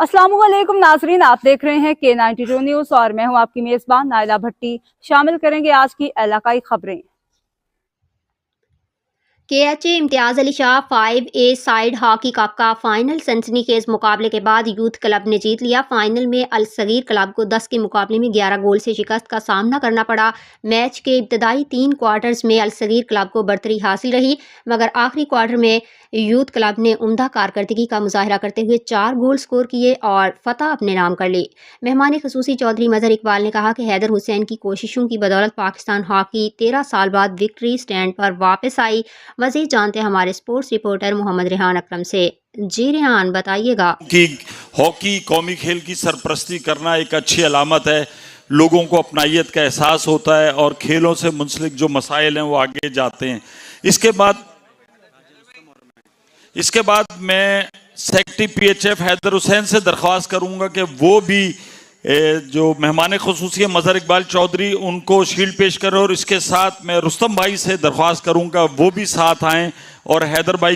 अस्सलामुअलैकुम नाजरीन, आप देख रहे हैं K92 न्यूज और मैं हूं आपकी मेजबान नाइला भट्टी। शामिल करेंगे आज की इलाकाई खबरें। KHA Imtiaz Ali Shah 5A side hockey cup का फाइनल सनसनीखेज मुकाबले के बाद यूथ क्लब ने जीत लिया। फाइनल में अल सगीर क्लब को 10 के मुकाबले में 11 गोल से शिकस्त का सामना करना पड़ा। मैच के इब्तदाई 3 क्वार्टर्स में अल सगीर क्लब को बढ़तरी हासिल रही, मगर आखिरी क्वार्टर में यूथ क्लब ने उम्दा कारकर्दगी का मुजाहरा करते हुए 4 गोल स्कोर किए और फतह अपने नाम कर ली। मेहमान खसूसी चौधरी मजहर इकबाल ने कहा कि हैदर हुसैन की कोशिशों की बदौलत पाकिस्तान हॉकी 13 साल बाद विक्ट्री स्टैंड पर वापस आई। मज़ीद जानते हैं हमारे स्पोर्ट्स रिपोर्टर मोहम्मद रेहान अकरम से। जी रेहान, बताइएगा। कि हॉकी कौमी खेल की सरपरस्ती करना एक अच्छी अलामत है। लोगों को अपनाइयत का एहसास होता है और खेलों से मुंसलिक जो मसाइल हैं वो आगे जाते हैं। इसके बाद मैं सेक्रेटरी PHF हैदर हुसैन से दरख्वास्त करूंगा कि वो भी जो मेहमान खुसूसी मजहर इकबाल चौधरी उनको शील्ड पेश करें, और इसके साथ मैं रुस्तम भाई से दरख्वास्त करूंगा वो भी साथ आएँ और हैदर भाई